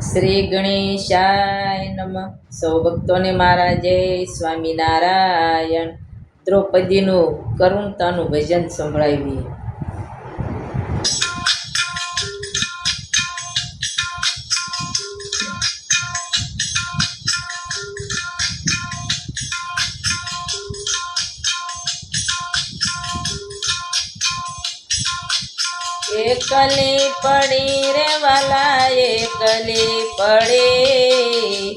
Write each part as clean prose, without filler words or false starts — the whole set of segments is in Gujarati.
શ્રી ગણેશાય નમઃ. સૌ ભક્તોને મારા જય સ્વામિનારાયણ. દ્રૌપદીનું કરુણતાનું ભજન સંભળાવીએ. એકલી પડી રે વાલા એકલી પડી,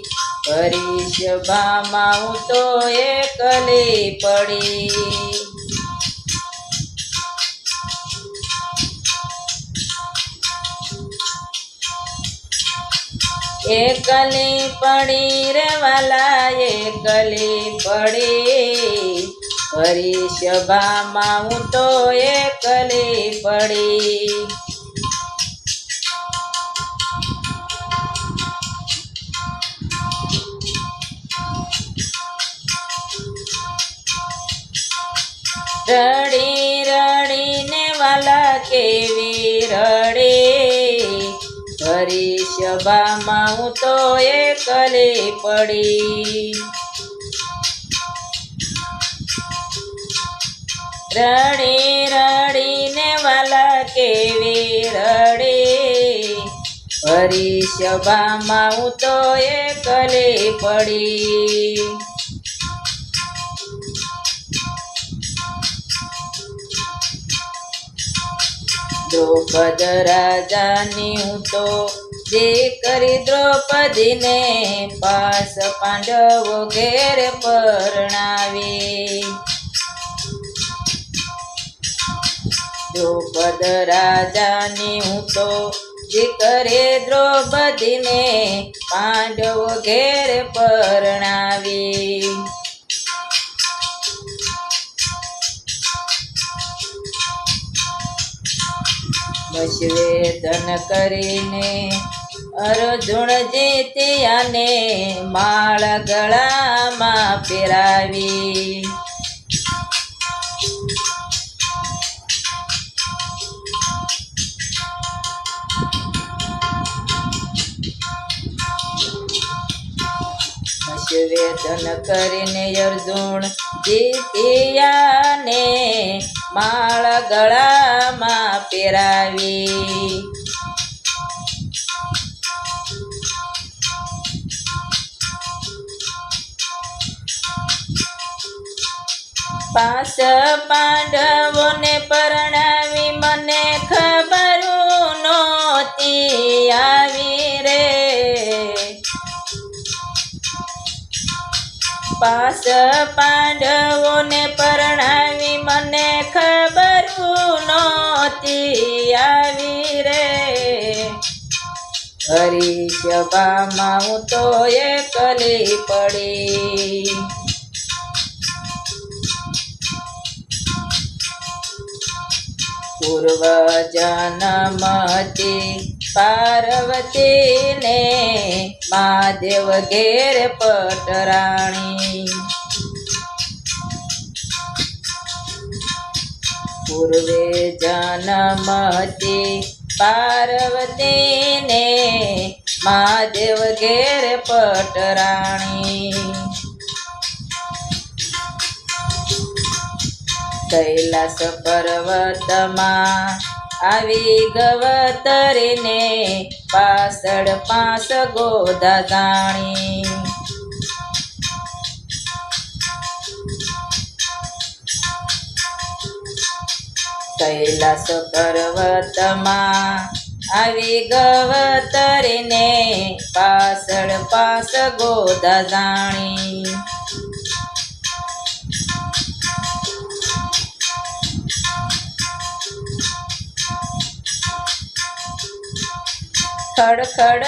કરીશ ભામાં હું તો એકલી પડી. એકલી પડી રે વાલા એકલી પડી, કરીશ ભામાં હું તો એકલી પડી. રડી રડીને વાલા કેવી રડે, કરીશ ભામાં હું તો એકલી પડી. રડી રડીને વાલા કેવી રડે, કરીશ ભામાં હું તો એકલી પડી. દ્રૌપદ રાજાની હું તો દીકરી દ્રૌપદીને, પાસ પાંડવો ઘેર પરણાવી. દ્રૌપદ રાજાની હું તો દીકરી દ્રૌપદીને, પાંડવો ઘેર પરણાવી. નિવેદન કરીને અર્જુન જીત્યાને, માળ ગળામાં પહેરાવી. નિવેદન કરીને અર્જુન જીત્યાને, માળ ગળામાં પહેરાવી. પાસ પાંડવોને પરણાવી, મને ખબર નહોતી આવી રે. પાસ પાંડવોને પરણાવી, મને ખબર નહોતી આવી રે. કરીશ ભામાં હું તો એકલી પડી. પૂર્વ જન્મથી પાર્વતીને, મહાદેવ ઘેર પટરાણી. પૂર્વે જન્મથી પાર્વતીને, મહાદેવ ઘેર પટરાણી. કૈલાસ પર્વતમાં આવી ગવતરીને, પાછળ 5 ગોધા જાણી. કૈલાસ પર્વતમાં આવી ગવતરીને, પાછળ 5 ગોધા જાણી. ખડખડ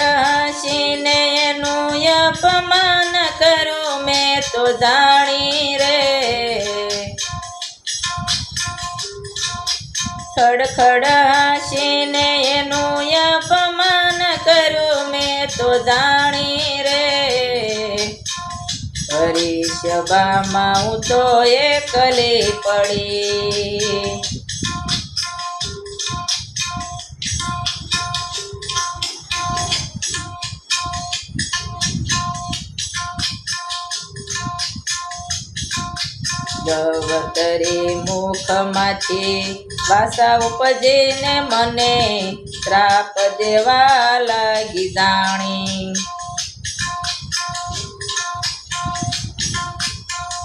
હસીને એનું અપમાન કરું મેં તો જાણી રે. ખડખડ હસીને એનું અપમાન કરું મેં તો જાણી રે. કરીશ ભામાં હું તો એકલી પડી. જવતરી મુખમાંથી વાસા ઉપજે ને મને શ્રાપ દેવા લાગી જાણી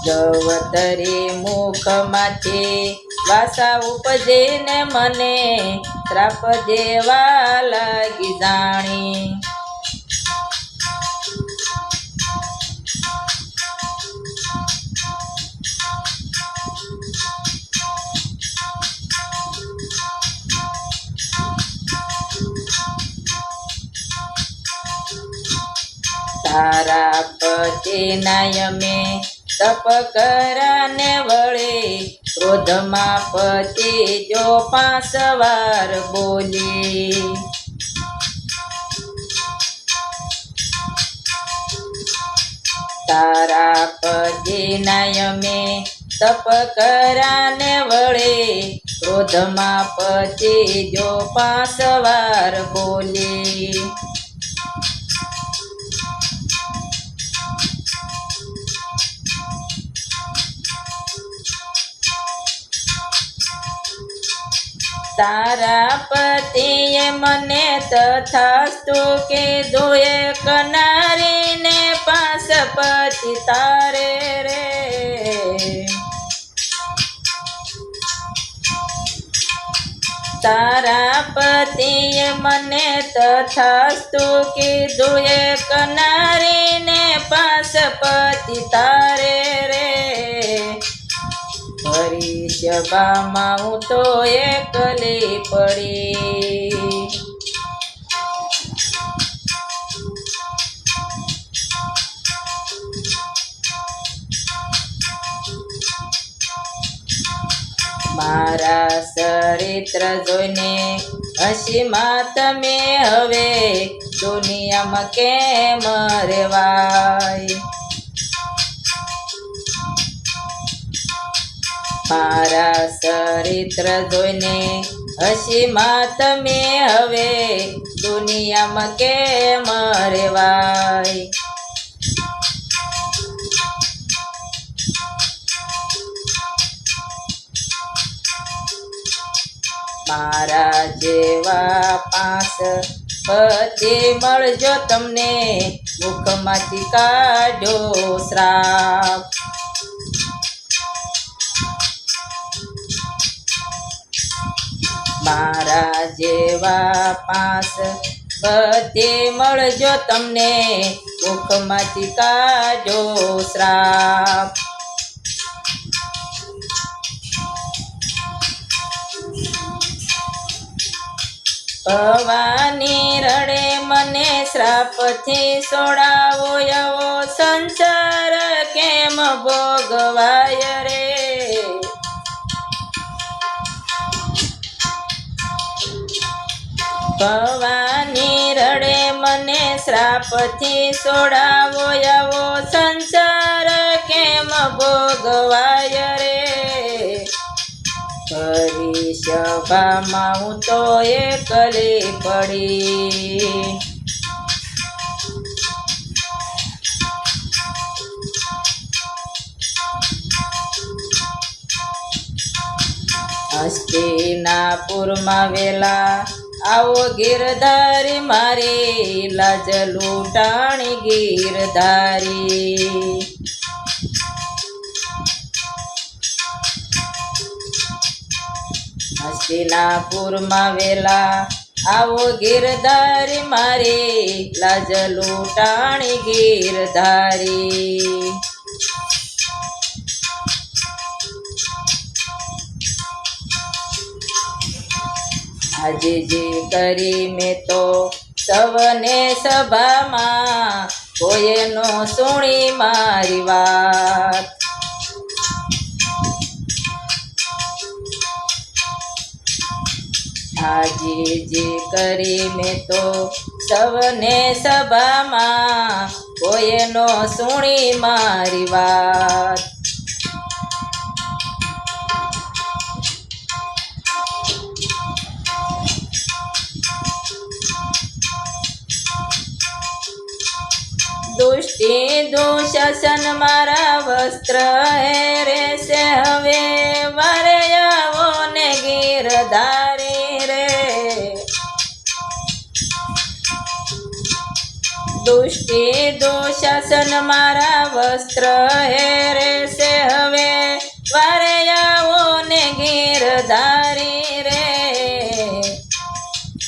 જવતરી મુખમાંથી વાસા ઉપજે ને મને શ્રાપ દેવા લાગી જાણી તારા પતિના અમે તપ કરાને વળે ક્રોધમાં પતિ જો 5 વાર બોલી તારા પતિના અમે તપ કરાને વળે ક્રોધમાં પતિ જો 5 વાર બોલી તારા પતિએ મને તથાસ્તુ કીધું એક નારીને 5 પતિ તારે રે તારા પતિએ મને તથાસ્તુ કીધું એક નારીને 5 પતિ તારે રે હરી સભામાં હું તો એકલી પડી મારા ચરિત્ર જોઈને હસીમાં તમે હવે દુનિયામાં કેમ રેવાય મારા ચરિત્ર જોઈને હસીમાં તમે હવે દુનિયામાં કેમ રેવાય મારા જેવા 5 પતિ મળજો તમને મુખમાંથી કાઢો શ્રાપ મારા જેવા 5 પતિ મળજો તમને મુખમાંથી કાઢો શ્રાપ ભવાની રડે મને શ્રાપથી છોડાવો એવો સંસાર કેમ ભોગવાય રે ભવાની રડે મને શ્રાપથી છોડાવો એવો સંસાર કેમ ભોગવાય રે હરી સભામાં હું તો એકલી પડી હસ્તિનાપુરમાં વેલા આવો ગિરધારી મારી લાજ લૂંટાણી ગિરધારી હસ્તિનાપુરમાં વેલા આવો ગિરધારી મારી લાજ લૂંટાણી ગિરધારી આજે જે કરી મેં તો સવને સભામાં કોઈ નો સુણી મારી વાત આજે જે કરી મેં તો સવને સભામાં કોઈ નો સુણી મારી વાત દુષ્ટિ દુશાસન મારા વસ્ત્ર હેરે છે હવે વારે આવો ને ગીરધારી રે દુષ્ટિ દુશાસન મારા વસ્ત્ર હેરે છે હવે વારે આવો ને ગીરધારી રે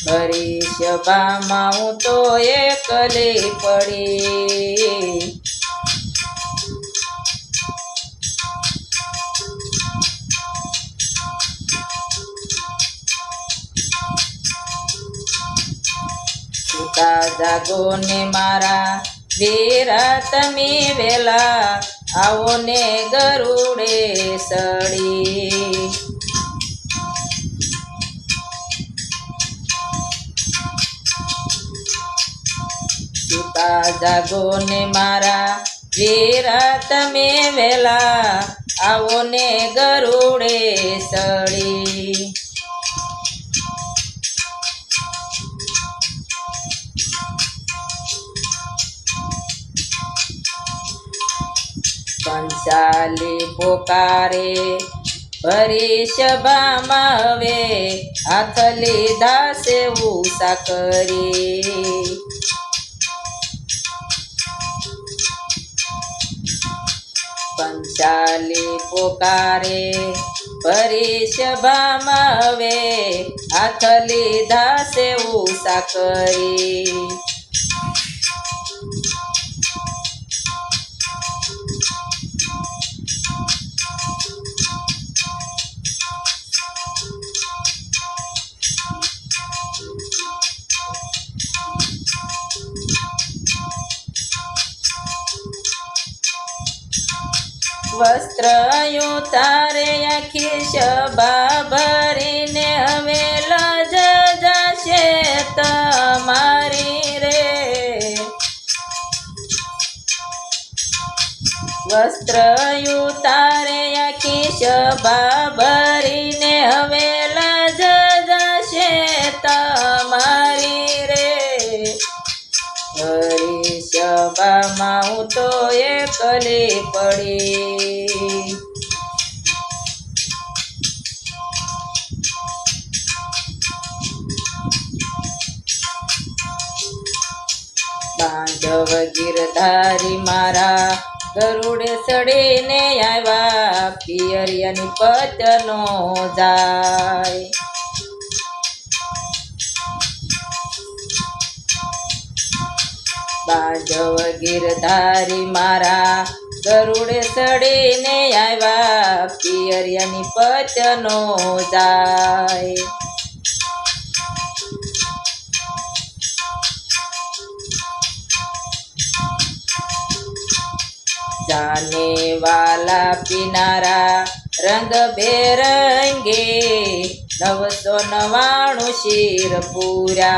હરિસભામાં હું તો એકલી પડી સુતા જાગો ને મારા વીરા તમે વેલા આવો ને ગરુડે સડી સુતા જાગો ને મારા વીરા તમે વેલા આવો ને ગરુડે સડી કંસાલી પોકારે ભરી સભામાં હવે હાથ લીધા છે ઉષા કરી કંસાલી પોકારે ભરી સભામાં હવે હાથ લીધા છે ઉષા કરી વસ્ત્ર ઉતારે આખી સભા ભરીને હવે લજ જશે તમારી રે વસ્ત્ર ઉતારે આખી સભા ભરીને હવે લજ જશે તમારી રે હરિસભામાં હું તો એકલી પડી બાંધવ ગીરધારી મારા ગરુડે ચડીને આવ્યા પિયરિયાની પતનો જાય બાંધવ ગીરધારી મારા ગરુડે ચડીને આવ્યા પિયરિયાની પતનો જાય जाने वाला पिनारा रंग बेरंगे 999 शीर पूरा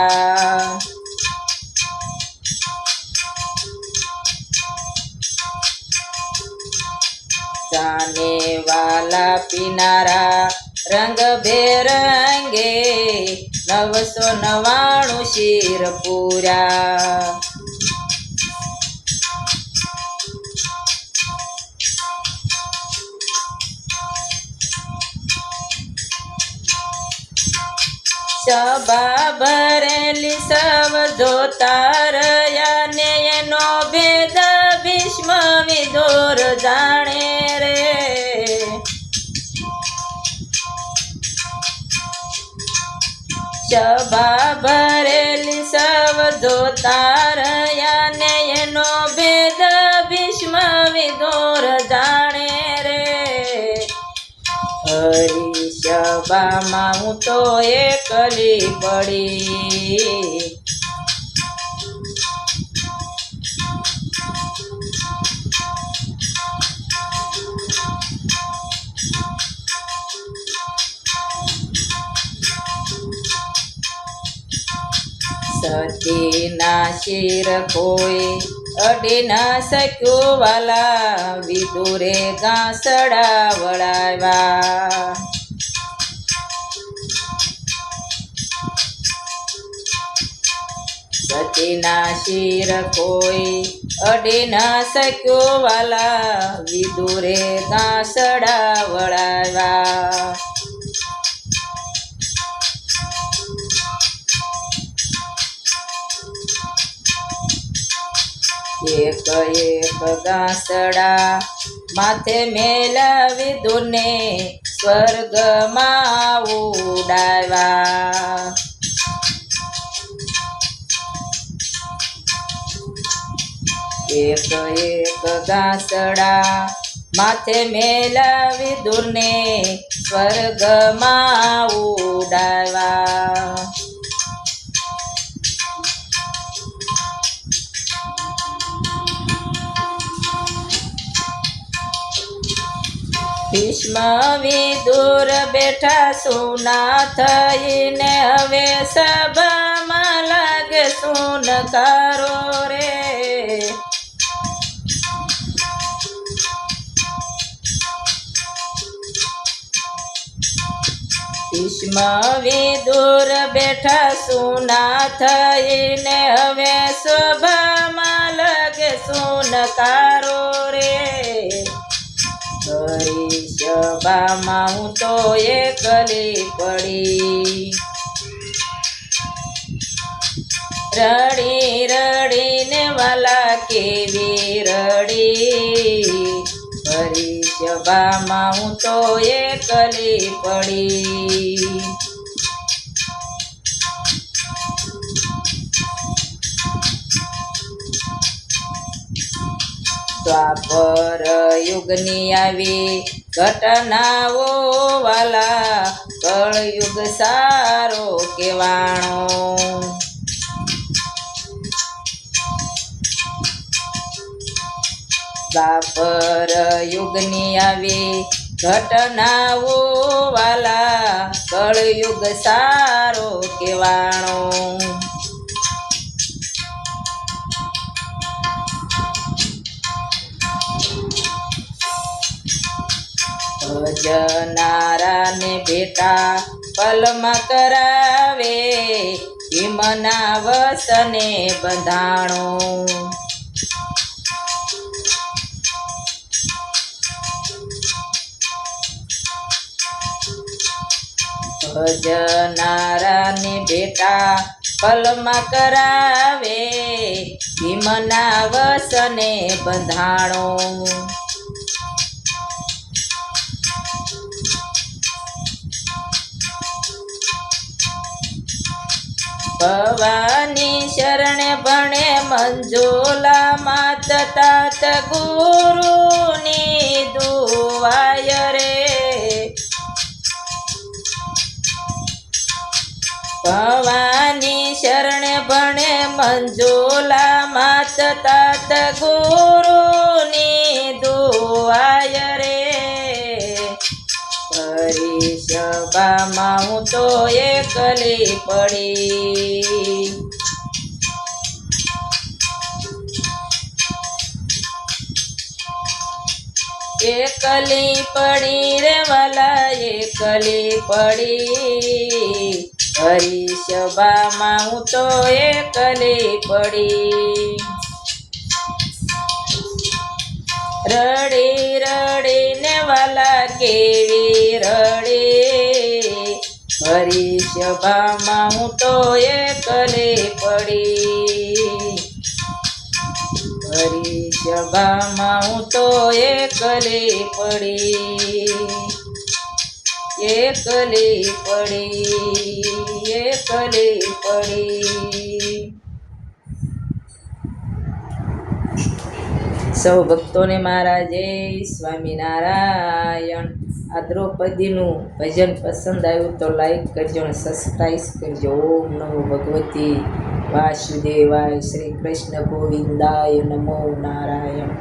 जाने वाला पिनारा रंग बेरंगे 999 शीर पूरा सभा भरेली सब जोता रया ने एनो भेद भीष्म विदुर जाणे रे सभा भरेली सब जोता रया ने एनो भेद भीष्म विदुर जाणे रे हरिसभाમાં હું તો એકલી પડી સતીના શિર કોઈ અડી ના શક્યો વાલા વિદુરે ગાંસડા વળાવ્યા સતીના શિર કોઈ અડી ન શક્યો વાલા વિદુરે ગાંસડા વળાવ્યા એક એક ગાંસડા માથે મેલાવી દુને સ્વર્ગમાં ઉડાવ્યા એક એક ગાંસડા માથે મેલાવી દુને સ્વર્ગમાં ઉડાવ્યા ભીષ્મ વિદુર બેઠા સુના થઈને હવે સભામાં લાગે સુનકારો રે ભીષ્મ વિદુર બેઠા સુના થઈને હવે સભામાં લાગે સુનકારો રે સભામાં હું તો એકલી પડી રડી રડીને વાલા કેવી રડી હરી સભામાં હું તો એકલી પડી દ્વાપર યુગની આવી ઘટનાઓ વાલા કળયુગ સારો કેવાણો દ્વાપર યુગની આવી ઘટનાઓ વાલા કળયુગ સારો કેવાણો ભજનારાને ભેટા પલમાં કરાવે ભીમના વસને બંધાણો ભજનારાને ભેટા પલમાં કરાવે ભીમના વસને બંધાણો ભવાની શરણે ભણે મંજોલા માત તાત ગુરુની દુવાય રે ભવાની શરણે ભણે મંજોલા માત તાત ગુરુની દુવાય રે હરી સભામાં હું તો એકલી પડી એકલી પડી રે વાલા એકલી પડી હરી સભામાં હું તો એકલી પડી રડી રડીને વાલા કેવી રડી હરી સભામાં હું તો એકલી પડી હરી સભામાં હું તો એકલી પડી એકલી પડી એકલી પડી સૌ ભક્તોને મારા જય સ્વામિનારાયણ આ દ્રૌપદીનું ભજન પસંદ આવ્યું તો લાઈક કરજો અને સબસ્ક્રાઈબ કરજો ઓમ નમો ભગવતી વાસુદેવાય શ્રી કૃષ્ણ ગોવિંદાય નમો નારાયણ